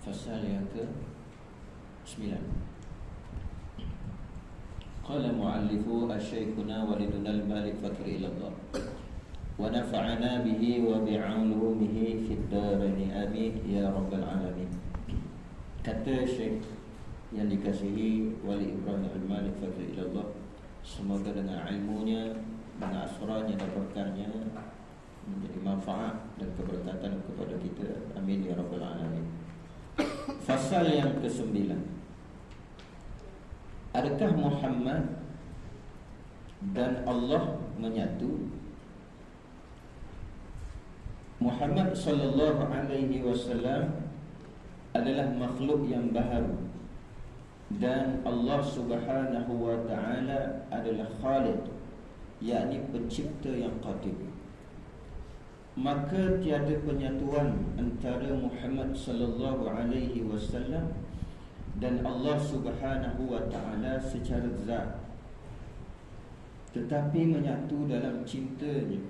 Fasal yang ke 9. Qala mu'allifu asy-syekhuna waliduna al-malik fakir ila Allah wa nafa'ana bihi wa bi'ulumihi fid darain amin ya rabbal alamin. Kata Syekh yang dikasihi Wali Ibrahim al-Malik fakir ila Allah, semoga dengan ilmunya, dengan asrarnya dan berkahnya menjadi manfaat dan keberkatan kepada kita, amin ya rabbal alamin. Fasal yang ke-9. Adakah Muhammad dan Allah menyatu? Muhammad sallallahu alaihi wasallam adalah makhluk yang baharu dan Allah subhanahu wa ta'ala adalah Khaliq, yakni pencipta yang qadir. Maka tiada penyatuan antara Muhammad sallallahu alaihi wasallam dan Allah subhanahu wa ta'ala secara zat, tetapi menyatu dalam cintanya.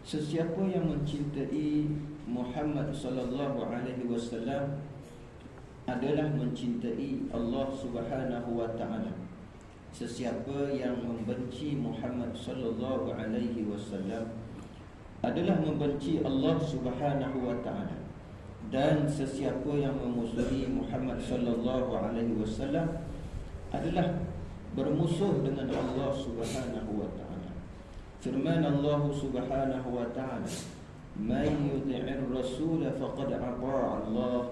Sesiapa yang mencintai Muhammad sallallahu alaihi wasallam adalah mencintai Allah subhanahu wa ta'ala. Sesiapa yang membenci Muhammad sallallahu alaihi wasallam adalah membenci Allah subhanahu wa ta'ala. Dan sesiapa yang memusuhi Muhammad sallallahu alaihi wasallam adalah bermusuh dengan Allah subhanahu wa ta'ala. Firman Allah subhanahu wa ta'ala, "Man yuti'ir rasul faqad ata'a Allah."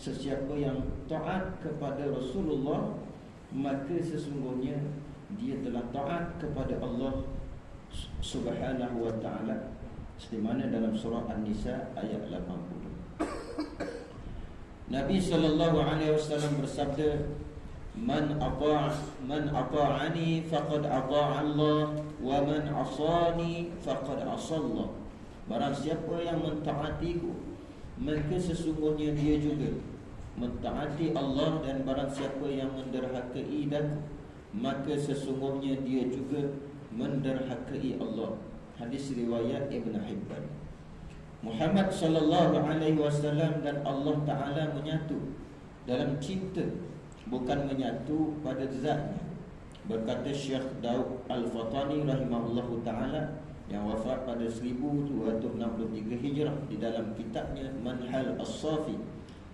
Sesiapa yang taat kepada Rasulullah, maka sesungguhnya dia telah taat kepada Allah subhanahu wa ta'ala, seperti mana dalam surah An-Nisa ayat 80. Nabi sallallahu alaihi wasallam bersabda, Man ata'ani faqad ata'a Allah wa man 'asani faqad 'asa Allah. Barang siapa yang mentaatiku, maka sesungguhnya dia juga mentaati Allah, dan barang siapa yang menderhakai daku, maka sesungguhnya dia juga menderhakai Allah. Hadis riwayat Ibn Hibban. Muhammad sallallahu alaihi wasallam dan Allah Ta'ala menyatu dalam cinta, bukan menyatu pada zatnya. Berkata Syekh Daud Al-Fatani rahimahullahu ta'ala, yang wafat pada 1263 Hijrah, di dalam kitabnya Manhal As-Safi,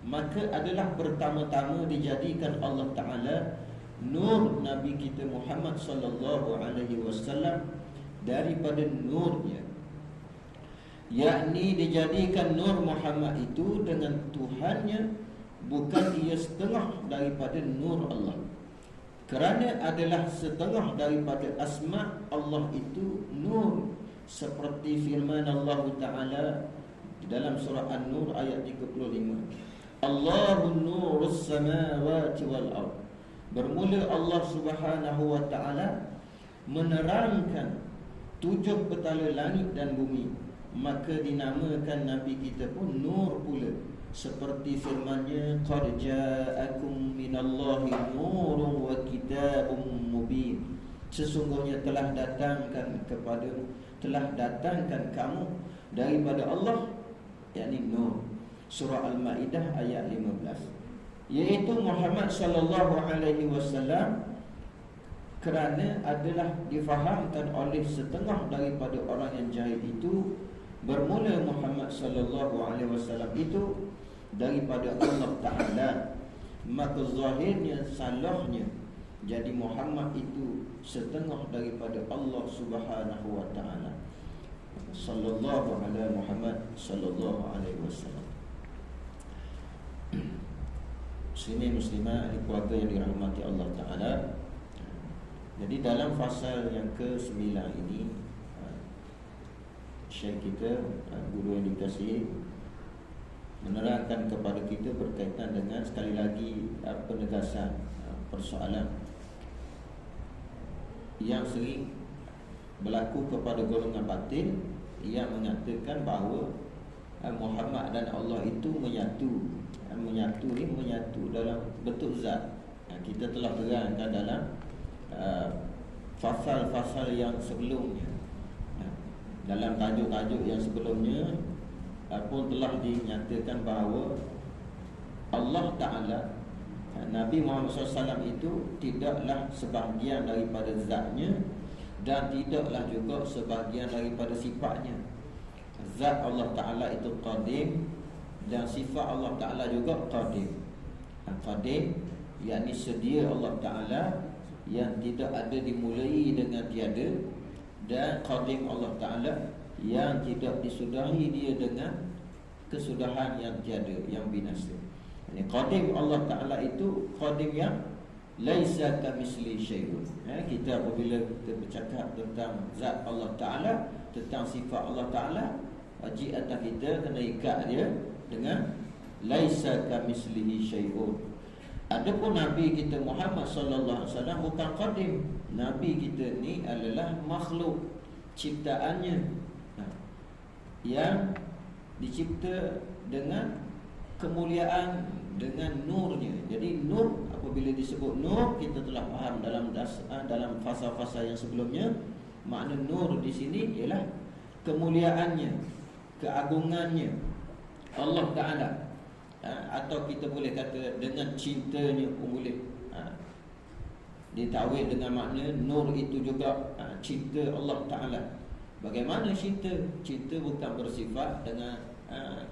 maka adalah pertama-tama dijadikan Allah Ta'ala nur Nabi kita Muhammad sallallahu alaihi wasallam daripada nurnya, yakni dijadikan nur Muhammad itu dengan Tuhannya, bukan ia setengah daripada nur Allah. Kerana adalah setengah daripada asma Allah itu nur, seperti firman Allah Ta'ala dalam surah An-Nur ayat 35, Allahun nurus samawati wal ard. Bermula Allah subhanahu wa ta'ala menerangkan 7 petala langit dan bumi, maka dinamakan Nabi kita pun nur pula, seperti firman-Nya, qad ja'akum minallahi nurun wa kitabun mubin. Sesungguhnya telah datangkan kamu daripada Allah, yakni nur. Surah Al-Maidah ayat 15. Iaitu Muhammad sallallahu alaihi wasallam, kerana adalah difahamkan oleh setengah daripada orang yang jahil itu, bermula Muhammad sallallahu alaihi wasallam itu daripada Allah Ta'ala, maka zahirnya, salahnya, jadi Muhammad itu setengah daripada Allah subhanahu wa ta'ala. Sallallahu ala Muhammad sallallahu alaihi wasallam. Muslimin muslimah, keluarga yang dirahmati Allah Ta'ala. Jadi dalam fasal yang ke-9 ini, Syekh kita, guru yang dikasihi, menerangkan kepada kita berkaitan dengan, sekali lagi, penegasan persoalan yang sering berlaku kepada golongan batin yang mengatakan bahawa Muhammad dan Allah itu menyatu. Menyatu dalam bentuk zat. Kita telah terangkan dalam fasal-fasal yang sebelumnya. Dalam tajuk-tajuk yang sebelumnya pun telah dinyatakan bahawa Ta'ala. Nabi Muhammad SAW itu tidaklah sebahagian daripada zatnya dan tidaklah juga sebahagian daripada sifatnya. Zat Allah Ta'ala itu qadim dan sifat Allah Ta'ala juga qadim. Qadim yakni sedia Allah Ta'ala yang tidak ada dimulai dengan tiada, dan qadim Allah Ta'ala yang tidak disudahi dia dengan kesudahan yang tiada, yang binasa. Ini qadim Allah Ta'ala itu qadim yang laisa kamisli syai'un. Kita apabila kita bercakap tentang zat Allah Ta'ala, tentang sifat Allah Ta'ala, wajib atas kita kena ikat dia dengan laisa kamislihi syai'un. Adapun Nabi kita Muhammad sallallahu alaihi wasallam bukan qadim. Nabi kita ni adalah makhluk ciptaannya, yang dicipta dengan kemuliaan, dengan nurnya. Jadi nur, apabila disebut nur, kita telah faham dalam fasa-fasa yang sebelumnya, makna nur di sini ialah kemuliaannya, keagungannya Allah Ta'ala. Atau kita boleh kata dengan cintanya pun boleh. Ditawil dengan makna nur itu juga cinta Allah Ta'ala. Bagaimana cinta? Cinta bukan bersifat dengan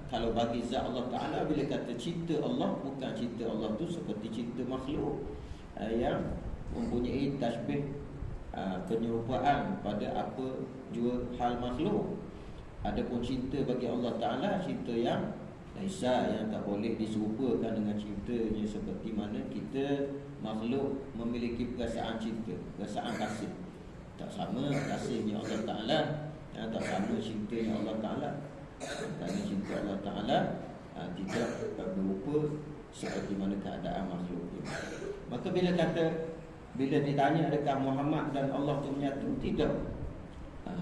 kalau bagi zat Allah Ta'ala, bila kata cinta Allah, bukan cinta Allah tu seperti cinta makhluk yang mempunyai tasbih, penyerupaan pada apa jua hal makhluk. Adapun cinta bagi Allah Ta'ala, cinta yang laisa, yang tak boleh diserupakan dengan cintanya seperti mana kita makhluk memiliki perasaan cinta, perasaan kasih. Tak sama kasihnya Allah Ta'ala, tak sama cintanya Allah Ta'ala. Kerana cinta Allah Ta'ala tidak berupa seperti mana keadaan makhluk itu. Maka bila ditanya adakah Muhammad dan Allah itu menyatu, tidak.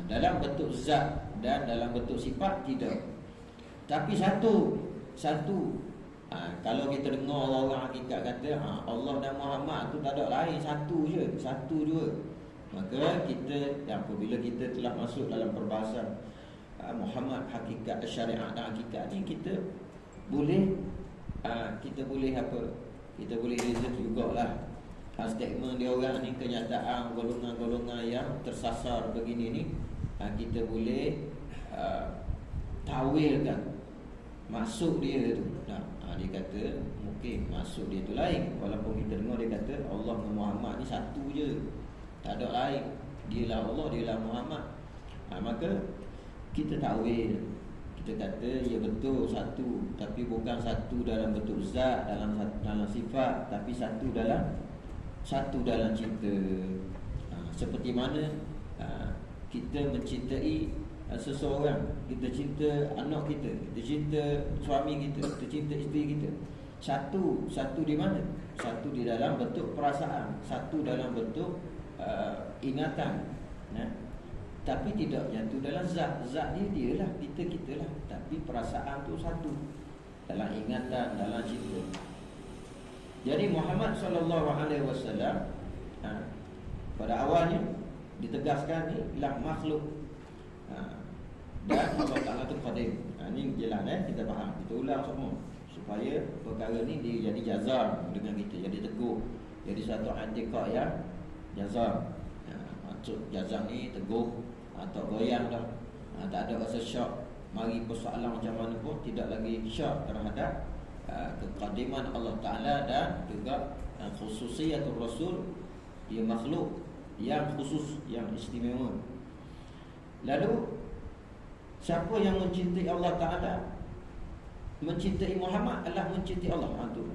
Dalam bentuk zat dan dalam bentuk sifat, tidak. Tapi satu. Kalau kita dengar orang hakikat kata Allah dan Muhammad tu tak ada lain, satu je, satu dua, maka kita, apabila kita telah masuk dalam perbahasan Muhammad, hakikat, syariat dan hakikat ni, kita boleh Kita boleh reason jugalah statement dia orang ni, kenyataan golongan-golongan yang tersasar begini ni, kita boleh tawilkan maksud dia tu. Dia kata mungkin maksud dia tu lain, walaupun kita dengar dia kata Allah dan Muhammad ni satu je, tak ada lain, dialah Allah, dialah Muhammad. Maka kita takwil, kita kata ya betul satu, tapi bukan satu dalam bentuk zat, dalam sifat, tapi satu dalam cinta. Seperti mana kita mencintai seseorang, kita cinta anak kita, kita cinta suami kita, kita cinta isteri kita. Satu di mana? Satu di dalam bentuk perasaan, satu dalam bentuk ingatan. Tapi tidak nyatu dalam zat. Zat dia lah, kita lah. Tapi perasaan tu satu, dalam ingatan, dalam cinta. Jadi Muhammad SAW pada awalnya ditegaskan ni ialah makhluk, dan Allah Ta'ala tu qadim. Ini jelas kita faham. Kita ulang semua supaya perkara ni dia jadi jazam dengan kita, jadi teguh, jadi satu i'tiqad yang jazam. Maksud jazam ni teguh atau goyang dah, tak ada rasa syak. Mari persoalan macam mana pun tidak lagi syak terhadap kekadiman Allah Ta'ala dan juga khususiyatul Rasul. Dia makhluk yang khusus, yang istimewa. Lalu siapa yang mencintai Allah Ta'ala, mencintai Muhammad adalah mencintai Allah. Itu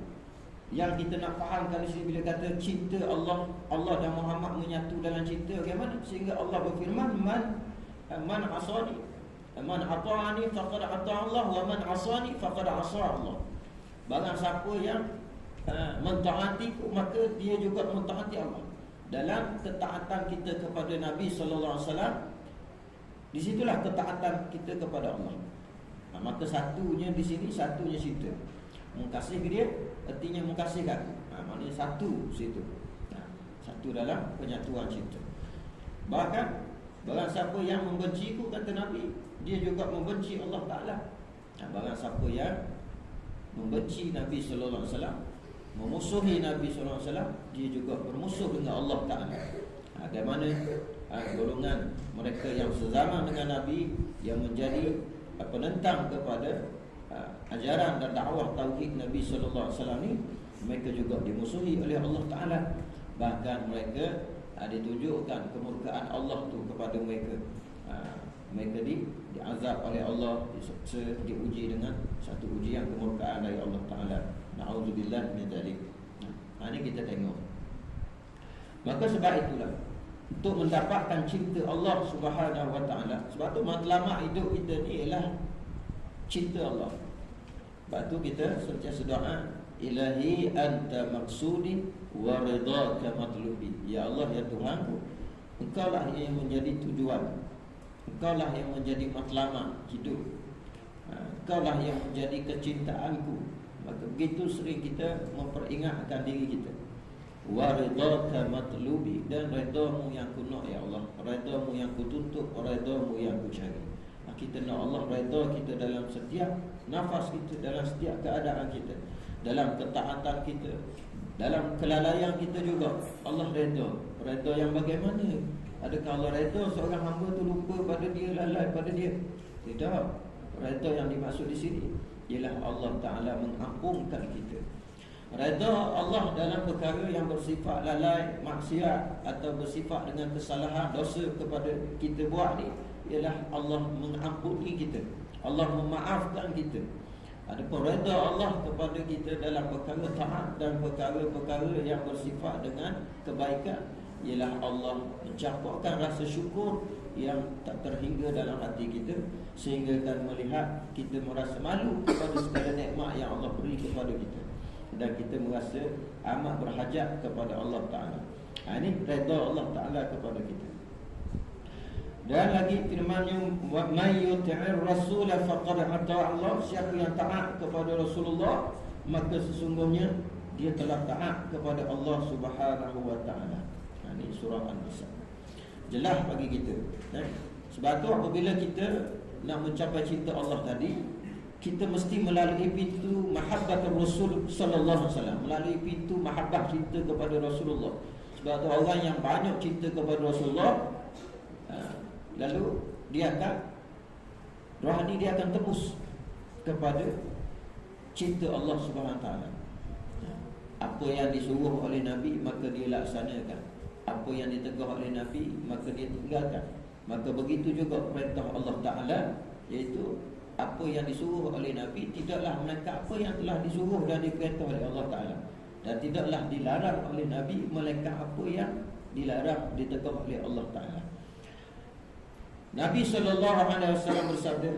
yang kita nak fahamkan di sini bila kata cinta Allah dan Muhammad menyatu dalam cinta. Bagaimana? Sehingga Allah berfirman, man asani, man ata'ani faqad ata'a Allah, wa man asani faqad asa'a Allah. Barang siapa yang mentaatiku, maka dia juga mentaati Allah. Dalam ketaatan kita kepada Nabi sallallahu alaihi wasallam, di situlah ketaatan kita kepada Allah. Maka satunya di sini, satunya situ. Mengkasih dia artinya mengkasihkan. Maknanya satu situ. Satu dalam penyatuan cinta. Bahkan barang siapa yang membenciku, kata Nabi, dia juga membenci Allah Ta'ala. Barang siapa yang membenci Nabi sallallahu alaihi wasallam, memusuhi Nabi SAW, dia juga bermusuh dengan Allah Ta'ala. Ada mana golongan mereka yang sezaman dengan Nabi, yang menjadi penentang kepada ajaran dan dakwah tauhid Nabi SAW ni, mereka juga dimusuhi oleh Allah Ta'ala. Bahkan mereka ditunjukkan kemurkaan Allah tu kepada mereka. Mereka diazab oleh Allah, diuji dengan satu ujian kemurkaan dari Allah Ta'ala. Na'udzubillah min dzalik. Ini kita tengok. Maka sebab itulah, untuk mendapatkan cinta Allah Subhanahu Wa Ta'ala, sebab tu matlamat hidup kita ni ialah cinta Allah. Sebab tu kita sentiasa doa, Ilahi anta maksudi wa ridhaka matlubi. Ya Allah, ya Tuhanku, Engkaulah yang menjadi tujuan, Engkaulah yang menjadi matlamat hidup, Engkaulah yang menjadi kecintaanku. Maka begitu sering kita memperingatkan diri kita, wa ridhaka matlubi, dan redamu yang ku nak ya Allah, redamu yang ku tuntut, redamu yang ku cari. Kita nak Allah reda kita dalam setiap nafas kita, dalam setiap keadaan kita, dalam ketaatan kita, dalam kelalaian kita juga. Allah reda. Reda yang bagaimana? Adakah Allah reda seorang hamba tu lupa pada dia, lalai pada dia? Tidak. Reda yang dimaksud di sini ialah Allah Ta'ala mengampunkan kita. Reda Allah dalam perkara yang bersifat lalai, maksiat, atau bersifat dengan kesalahan, dosa kepada kita buat ni, ialah Allah mengampuni kita, Allah memaafkan kita. Adapun reda Allah kepada kita dalam perkara taat dan perkara-perkara yang bersifat dengan kebaikan, ialah Allah mencampurkan rasa syukur yang tak terhingga dalam hati kita, sehingga akan melihat kita merasa malu kepada segala nikmat yang Allah beri kepada kita, dan kita merasa amat berhajat kepada Allah Ta'ala. Ini reda Allah Ta'ala kepada kita. Dan lagi firman-Nya, wa may yuti'ir rasul faqad ata'a Allah. Siapa yang taat kepada Rasulullah, maka sesungguhnya dia telah taat kepada Allah Subhanahu wa Ta'ala. Ini surah An-Nisa. Jelas bagi kita. Sebab tu apabila kita nak mencapai cinta Allah tadi, kita mesti melalui pintu mahabbat Rasul sallallahu alaihi wasallam, melalui pintu mahabbah cinta kepada Rasulullah. Sebab tu orang yang banyak cinta kepada Rasulullah, lalu dia akan rohani dia akan tembus kepada cinta Allah Subhanahu Wa Taala. Apa yang disuruh oleh Nabi maka dia laksanakan, apa yang ditegur oleh Nabi maka dia tinggalkan. Maka begitu juga perintah Allah Ta'ala, iaitu apa yang disuruh oleh Nabi tidaklah melainkan apa yang telah disuruh dan diperintah oleh Allah Ta'ala, dan tidaklah dilarang oleh Nabi melainkan apa yang dilarang, ditegur oleh Allah Ta'ala. Nabi SAW bersabda,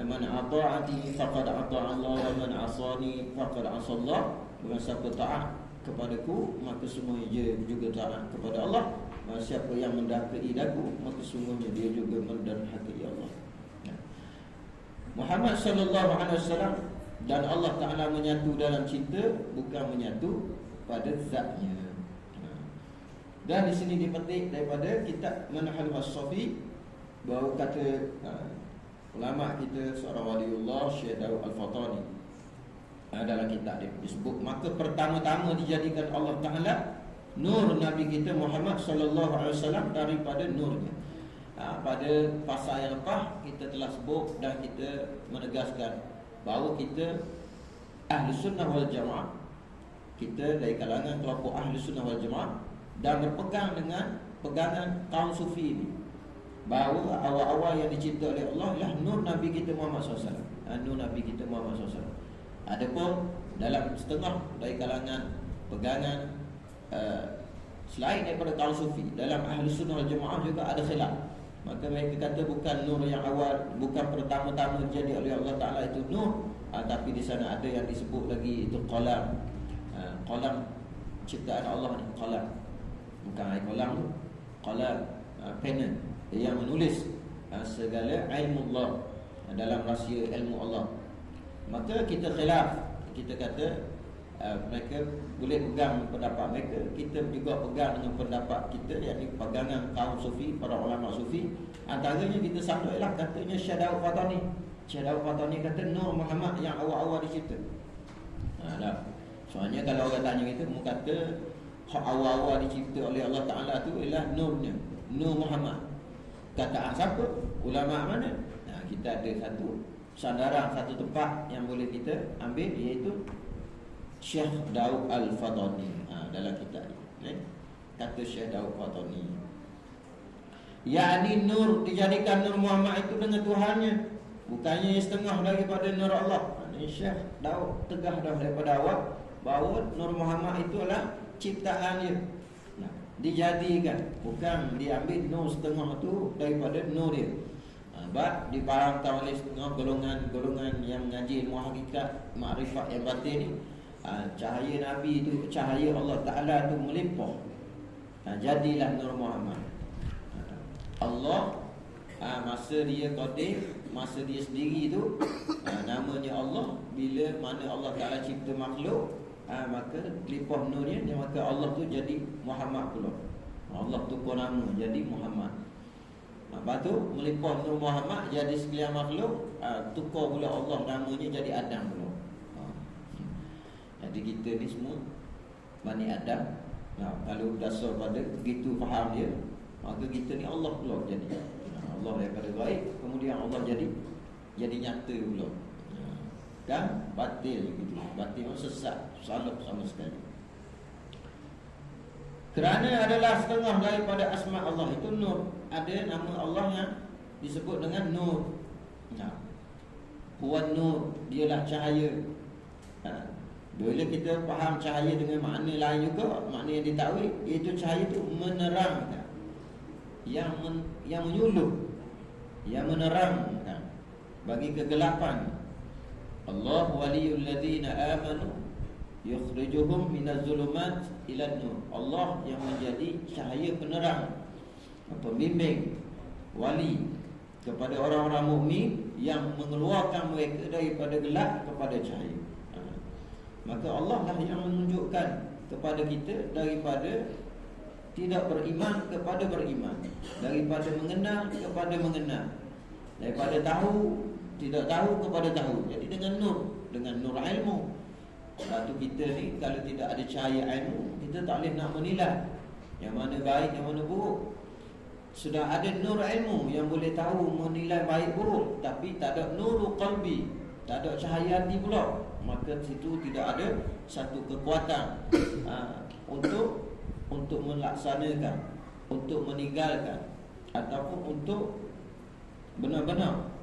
man ata'ati faqad ata'a Allah, wa man asani faqad asa Allah. Barang siapa taat kepadaku, maka semuanya dia juga taat kepada Allah. Barang siapa yang mendahului daku, maka sungguhnya dia juga mendahului Allah. Muhammad SAW dan Allah Ta'ala menyatu dalam cinta, bukan menyatu pada zatnya. Dan di sini dipetik daripada kitab Manhaj As-Safi, bahawa kata ulama kita seorang waliullah, Syekh Daud Al-Fatani, dalam kitab dia disebut, maka pertama-tama dijadikan Allah Ta'ala nur Nabi kita Muhammad SAW daripada nurnya. Pada pasal yang lepas kita telah sebut dan kita menegaskan bahawa kita Ahli Sunnah wal Jamaah, kita dari kalangan kelompok Ahli Sunnah wal Jamaah, dan berpegang dengan pegangan kaum sufi ini, bahawa awal-awal yang dicinta oleh Allah ialah nur Nabi kita Muhammad SAW. Nur Nabi kita Muhammad SAW. Adapun dalam setengah dari kalangan pegangan selain daripada kaum sufi, dalam Ahli Sunnah wal Jamaah juga ada khilaf. Maka mereka kata bukan nur yang awal, bukan pertama-tama jadi oleh Allah Ta'ala itu nur, tapi di sana ada yang disebut lagi itu qalam. Qalam ciptaan Allah ni, qalam. Bukan air qalam tu, qalam, pena yang menulis segala ilmu Allah, dalam rahsia ilmu Allah. Maka kita khilaf, kita kata mereka boleh pegang pendapat mereka, kita juga pegang dengan pendapat kita, yakni pegangan kaum sufi, para ulama sufi. Antaranya kita sama ialah katanya Syekh Daud Fatani. Syekh Daud Fatani kata nur Muhammad yang awal-awal dicipta. Soalnya kalau orang tanya kita, mu kata hak awal-awal dicipta oleh Allah Ta'ala tu ialah nurnya, Nur Muhammad. Kata siapa? Ulama mana? Nah, kita ada satu sandaran, satu tempat yang boleh kita ambil, iaitu Syekh Daud Al-Fadhani dalam kitab ni. Kata Syekh Daud Al-Fadhani, yakni nur, dijadikan Nur Muhammad itu dengan Tuhannya, bukannya setengah daripada Nur Allah. Ini Syekh Daud tegah dah daripada awal bahawa Nur Muhammad itu adalah ciptaan dia. Nah, dijadikan, bukan diambil nur setengah tu daripada nur dia. Sebab difahamkan oleh setengah golongan-golongan yang mengaji ilmu hakikat, makrifat yang batin ni, cahaya Nabi itu, cahaya Allah Ta'ala tu melimpah. Jadilah Nur Muhammad. Allah masa dia qadir, masa dia sendiri tu, namanya Allah. Bila mana Allah Ta'ala cipta makhluk, maka limpah nurnya, maka Allah tu jadi Muhammad pula. Allah tukar nama jadi Muhammad. Lepas tu melimpah Nur Muhammad jadi sekalian makhluk, tukar pula Allah namanya jadi Adam pula. Jadi kita ni semua Bani Adam. Kalau dasar pada begitu faham dia, maka kita ni Allah pula jadi. Allah daripada baik, kemudian Allah jadi nyata pula. Kan batil gitu. Batil sesat, salah sama sekali. Kerana adalah setengah daripada asma Allah itu nur. Ada nama Allah yang disebut dengan nur. Huwa nur, dialah cahaya. Bila kita faham cahaya dengan makna lain juga, makna yang ditakwil, iaitu cahaya itu menerangkan, yang menyuluh, yang menerangkan bagi kegelapan. Allah waliyul ladzina amanu yukhrijuhum minaz zulumat ilan nur. Allah yang menjadi cahaya penerang, pembimbing, wali kepada orang-orang mukmin, yang mengeluarkan mereka daripada gelap kepada cahaya. Maka Allah lah yang menunjukkan kepada kita daripada tidak beriman kepada beriman, daripada mengenal kepada mengenal, daripada tahu tidak tahu kepada tahu. Jadi dengan nur ilmu. Sebab tu kita ni kalau tidak ada cahaya ilmu, kita tak boleh nak menilai yang mana baik, yang mana buruk. Sudah ada nur ilmu yang boleh tahu menilai baik buruk, tapi tak ada nurul qalbi, tak ada cahaya hati pula, maka situ tidak ada satu kekuatan untuk melaksanakan, untuk meninggalkan, ataupun untuk benar-benar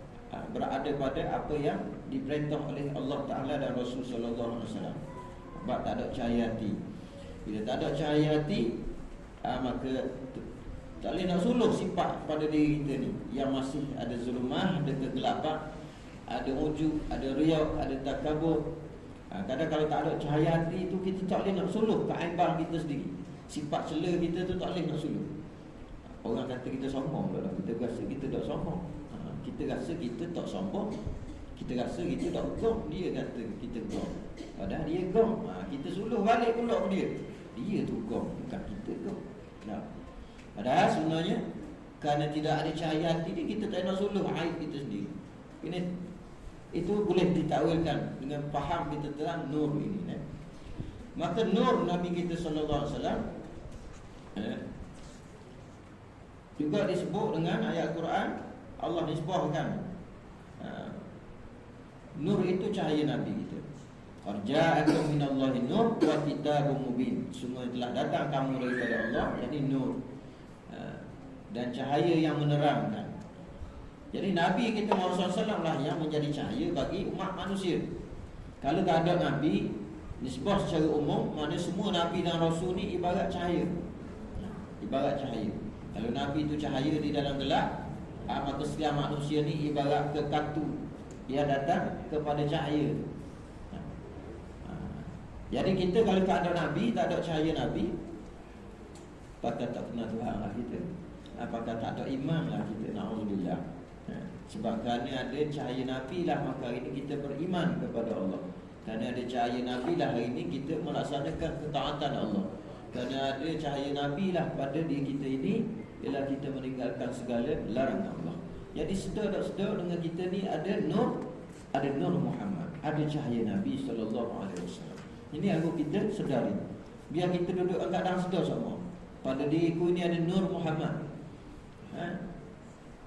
berada pada apa yang diperintah oleh Allah Ta'ala dan Rasul Sallallahu Alaihi Wasallam. Sebab tak ada cahaya hati. Bila tak ada cahaya hati, maka tak boleh nak suluh sifat pada diri kita ni, yang masih ada zulmah, ada kegelapan, ada ujub, ada riak, ada takabur. Kadang kalau tak ada cahaya hati itu, kita tak boleh nak suluh keaiban kita sendiri. Sifat cela kita tu tak boleh nak suluh. Orang kata kita sombong, kita rasa kita tak sombong. Kita rasa kita tak sombong, kita rasa kita tak gong. Dia kata kita gong, padahal dia gong. Kita suluh balik pula ke dia, dia tu gong, bukan kita gong. Padahal sebenarnya kerana tidak ada cahaya hati dia, kita tak nak suluh aib kita sendiri. Ini itu boleh ditakwilkan dengan faham kita tentang nur ini. Maka nur Nabi kita sallallahu alaihi wasallam juga disebut dengan ayat Quran. Allah nisbahkan nur itu cahaya Nabi kita. Ja'akum minallahi nur wa kitabun mubin. Semua telah datang kamu daripada Allah, jadi nur dan cahaya yang menerangkan. Jadi Nabi kita Muhammad SAW lah yang menjadi cahaya bagi umat manusia. Kalau tak ada Nabi, nisbah secara umum, mana semua Nabi dan Rasul ni ibarat cahaya. Ibarat cahaya. Kalau Nabi itu cahaya di dalam gelap, maka setiap manusia ni ibarat kekatu yang datang kepada cahaya. Jadi kita kalau tak ada Nabi, tak ada cahaya Nabi, apakah tak kenal Tuhan lah kita, apakah tak ada iman lah kita, na'udzubillah. Sebab kerana ada cahaya Nabi lah, maka hari ini kita beriman kepada Allah. Kerana ada cahaya Nabi lah, hari ini kita melaksanakan ketaatan Allah. Kerana ada cahaya Nabi lah pada diri kita ini, ialah kita meninggalkan segala larangan Allah. Jadi sedar-sedar dengan kita ni ada nur Muhammad, ada cahaya Nabi sallallahu alaihi wasallam. Ini aku kita sedari. Biar kita duduk angkat dalam sedar semua. Pada diriku ini ada Nur Muhammad.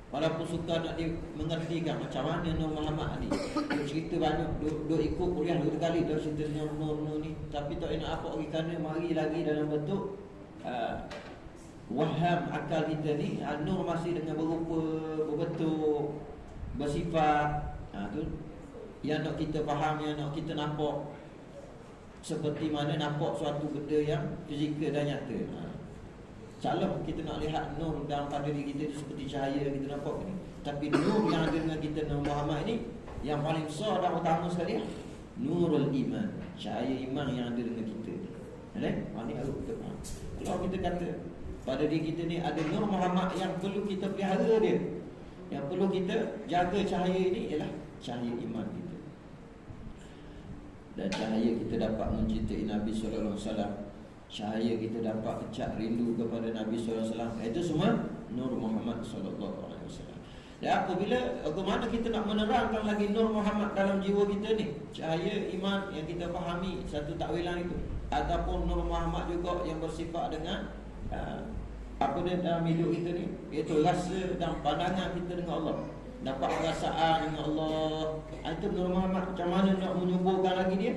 Walaupun suka nak mengertikan macam mana Nur Muhammad ni. Dia cerita banyak, duk ikut kuliah 2 kali dah cerita Nur ni. Tapi tak nak apa lagi, kerana mari lagi dalam bentuk waham akal kita ni. Nur masih dengan berupa, berbentuk, bersifat. Tu yang nak kita faham, yang nak kita nampak, seperti mana nampak suatu benda yang fizikal dan nyata. Salah kita nak lihat nur dalam pada diri kita seperti cahaya yang kita nampak ni. Tapi nur yang ada dengan kita, Nur Muhammad ni, yang paling besar dan utama sekali, Nurul Iman, cahaya iman yang ada dengan kita ni. Ini harus kita faham. Kalau kita kata pada diri kita ni ada Nur Muhammad yang perlu kita pelihara dia, yang perlu kita jaga cahaya ini, ialah cahaya iman kita. Dan cahaya kita dapat mencintai Nabi SAW, cahaya kita dapat kecak rindu kepada Nabi SAW. Itu semua Nur Muhammad SAW. Dan apabila bagaimana kita nak menerangkan lagi Nur Muhammad dalam jiwa kita ni, cahaya iman yang kita fahami satu takwilan itu, ataupun Nur Muhammad juga yang bersifat dengan apa dia dalam hidup kita ni, iaitu rasa dan pandangan kita dengan Allah, dapat perasaan dengan Allah. Itu Nur Muhammad. Macam mana nak menyuburkan lagi dia?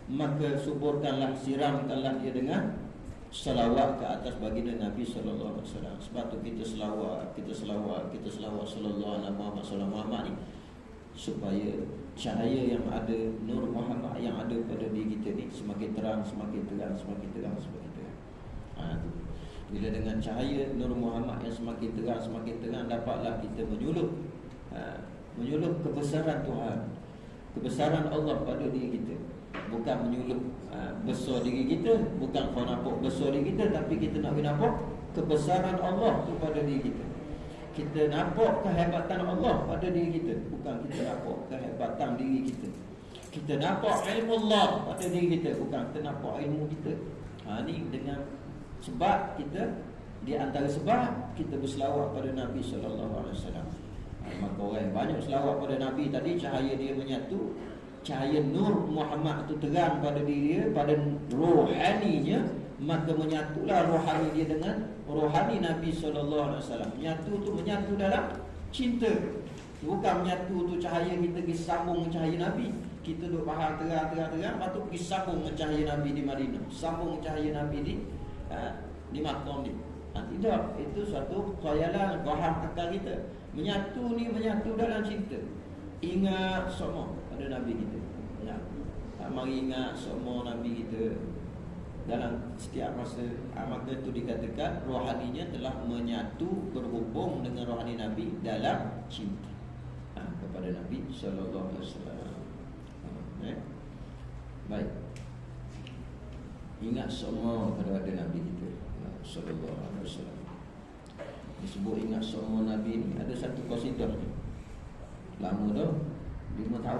Maka suburkanlah, siramkanlah dia dengan selawat ke atas baginda Nabi sallallahu alaihi wasallam. Sebab tu kita selawat sallallahu alaihi Muhammad sallallahu alaihi ni, supaya cahaya yang ada, Nur Muhammad yang ada pada diri kita ni semakin terang, semakin terang, semakin terang, semakin terang. Tu. Bila dengan cahaya Nur Muhammad yang semakin terang, semakin terang, dapatlah kita menyuluh kebesaran Tuhan, kebesaran Allah pada diri kita. Bukan menyuluh besar diri kita, bukan kau nampak besar diri kita, tapi kita nak nampak kebesaran Allah tu pada diri kita. Kita nampak kehebatan Allah pada diri kita, bukan kita nampak kehebatan diri kita. Kita nampak ilmu Allah pada diri kita, bukan kita nampak ilmu kita. Ni dengan sebab kita, di antara sebab kita berselawat pada Nabi sallallahu alaihi wasallam. Maka orang yang banyak selawat pada Nabi tadi, cahaya dia menyatu, cahaya Nur Muhammad itu terang pada diri dia, pada rohaninya, maka menyatulah rohani dia dengan rohani Nabi SAW. Menyatu tu menyatu dalam cinta. Bukan menyatu tu cahaya kita pergi sambung dengan cahaya Nabi. Kita duduk faham terang, lepas tu pergi sambung dengan cahaya Nabi di Madinah, sambung dengan cahaya Nabi di Makkah ni. Tidak, itu suatu khayalan, faham akal kita. Menyatu ni menyatu dalam cinta. Ingat semua pada Nabi kita. Mari ingat semua Nabi kita dalam setiap masa. Maka itu dikatakan rohaninya telah menyatu, berhubung dengan rohani Nabi dalam cinta kepada Nabi sallallahu alaihi wasallam. Baik. Ingat semua pada Nabi kita sallallahu alaihi wasallam. Disebut ingat semua Nabi ni, ada satu qasidah ni. Lama dah, 5 tahun